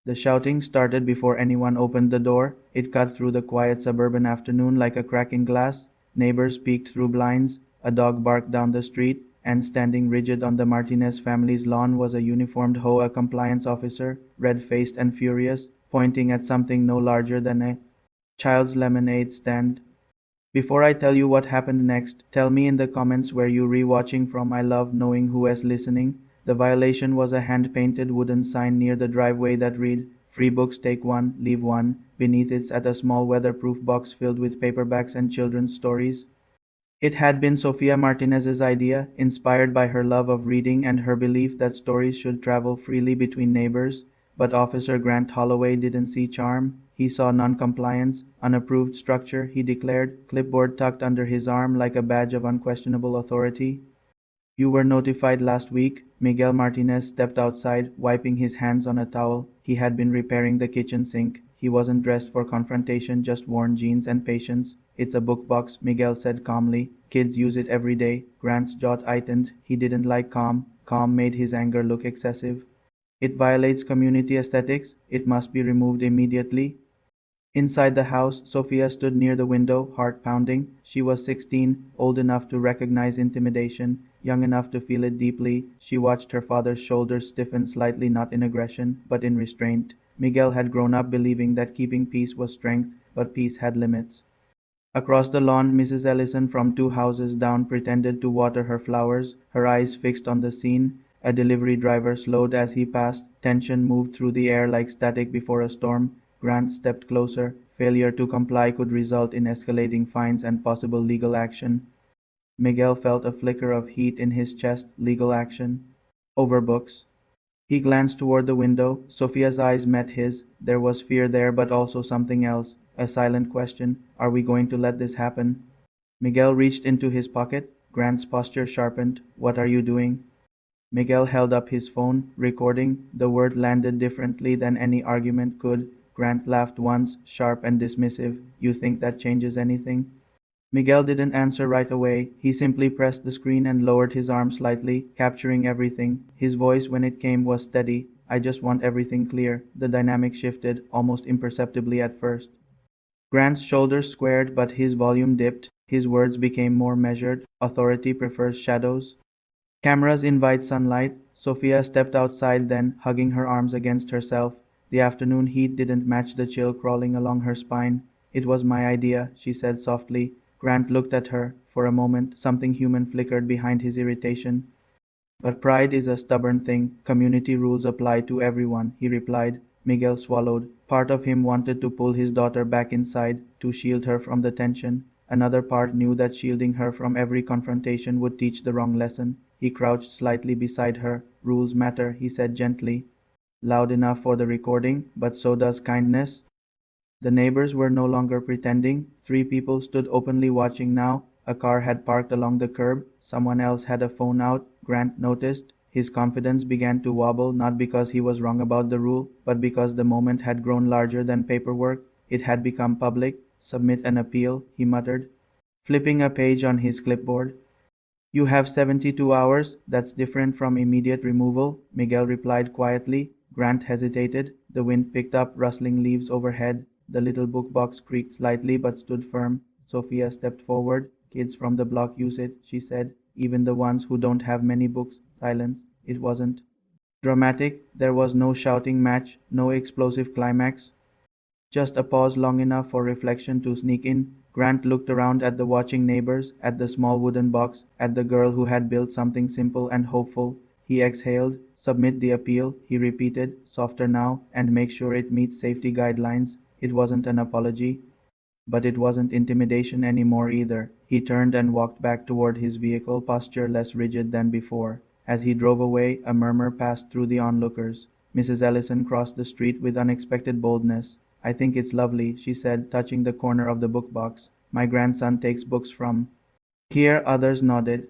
The shouting started before anyone opened the door. It cut through the quiet suburban afternoon like a crack in glass. Neighbors peeked through blinds, a dog barked down the street, and standing rigid on the Martinez family's lawn was a uniformed HOA compliance officer, red-faced and furious, pointing at something no larger than a child's lemonade stand. Before I tell you what happened next, tell me in the comments where you re-watching from. I love knowing who is listening. The violation was a hand-painted wooden sign near the driveway that read, "Free books, take one, leave one." Beneath it sat a small weatherproof box filled with paperbacks and children's stories. It had been Sofia Martinez's idea, inspired by her love of reading and her belief that stories should travel freely between neighbors. But Officer Grant Holloway didn't see charm. He saw noncompliance, unapproved structure, he declared, clipboard tucked under his arm like a badge of unquestionable authority. "You were notified last week." Miguel Martinez stepped outside, wiping his hands on a towel. He had been repairing the kitchen sink. He wasn't dressed for confrontation, just worn jeans and patience. "It's a book box," Miguel said calmly. "Kids use it every day." Grant's jaw tightened. He didn't like calm. Calm made his anger look excessive. "It violates community aesthetics. It must be removed immediately." Inside the house, Sophia stood near the window, heart pounding. She was 16, old enough to recognize intimidation, young enough to feel it deeply. She watched her father's shoulders stiffen slightly, not in aggression, but in restraint. Miguel had grown up believing that keeping peace was strength, but peace had limits. Across the lawn, Mrs. Ellison from two houses down pretended to water her flowers, her eyes fixed on the scene. A delivery driver slowed as he passed. Tension moved through the air like static before a storm. Grant stepped closer. Failure to comply could result in escalating fines and possible legal action. Miguel felt a flicker of heat in his chest. Legal action? Over books? He glanced toward the window. Sophia's eyes met his. There was fear there, but also something else. A silent question. Are we going to let this happen? Miguel reached into his pocket. Grant's posture sharpened. What are you doing? Miguel held up his phone, recording. The word landed differently than any argument could. Grant laughed once, sharp and dismissive. You think that changes anything? Miguel didn't answer right away. He simply pressed the screen and lowered his arm slightly, capturing everything. His voice, when it came, was steady. I just want everything clear. The dynamic shifted, almost imperceptibly at first. Grant's shoulders squared, but his volume dipped. His words became more measured. Authority prefers shadows. Cameras invite sunlight. Sophia stepped outside then, hugging her arms against herself. The afternoon heat didn't match the chill crawling along her spine. It was my idea, she said softly. Grant looked at her. For a moment, something human flickered behind his irritation. But pride is a stubborn thing. Community rules apply to everyone, he replied. Miguel swallowed. Part of him wanted to pull his daughter back inside, to shield her from the tension. Another part knew that shielding her from every confrontation would teach the wrong lesson. He crouched slightly beside her. Rules matter, he said gently. Loud enough for the recording, but so does kindness. The neighbors were no longer pretending. Three people stood openly watching now. A car had parked along the curb. Someone else had a phone out. Grant noticed. His confidence began to wobble, not because he was wrong about the rule, but because the moment had grown larger than paperwork. It had become public. Submit an appeal, he muttered, flipping a page on his clipboard. You have 72 hours. That's different from immediate removal, Miguel replied quietly. Grant hesitated. The wind picked up, rustling leaves overhead. The little book box creaked slightly but stood firm. Sophia stepped forward. Kids from the block use it, she said. Even the ones who don't have many books. Silence. It wasn't dramatic. There was no shouting match, no explosive climax. Just a pause long enough for reflection to sneak in. Grant looked around at the watching neighbors, at the small wooden box, at the girl who had built something simple and hopeful. He exhaled. Submit the appeal, he repeated, softer now, and make sure it meets safety guidelines. It wasn't an apology, but it wasn't intimidation anymore either. He turned and walked back toward his vehicle, posture less rigid than before. As he drove away, a murmur passed through the onlookers. Mrs. Ellison crossed the street with unexpected boldness. I think it's lovely, she said, touching the corner of the book box. My grandson takes books from here. Others nodded.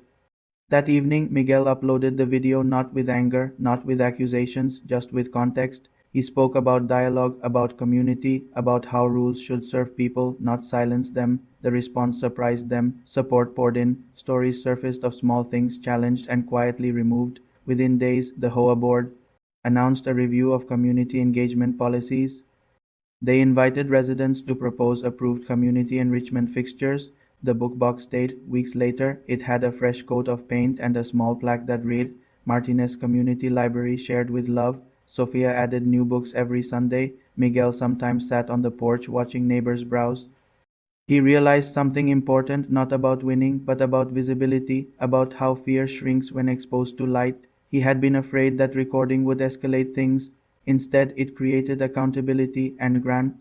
That evening, Miguel uploaded the video, not with anger, not with accusations, just with context. He spoke about dialogue, about community, about how rules should serve people, not silence them. The response surprised them. Support poured in. Stories surfaced of small things challenged and quietly removed. Within days, the HOA board announced a review of community engagement policies. They invited residents to propose approved community enrichment fixtures. The book box stayed. Weeks later, it had a fresh coat of paint and a small plaque that read, Martinez Community Library shared with love. Sofia added new books every Sunday. Miguel sometimes sat on the porch watching neighbors browse. He realized something important, not about winning, but about visibility, about how fear shrinks when exposed to light. He had been afraid that recording would escalate things. Instead, it created accountability, and Grant,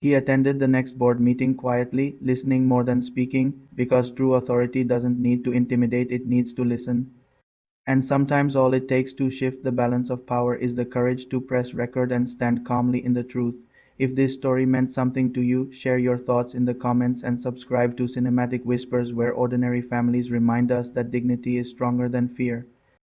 he attended the next board meeting quietly, listening more than speaking, because true authority doesn't need to intimidate, it needs to listen. And sometimes all it takes to shift the balance of power is the courage to press record and stand calmly in the truth. If this story meant something to you, share your thoughts in the comments and subscribe to Cinematic Whispers, where ordinary families remind us that dignity is stronger than fear.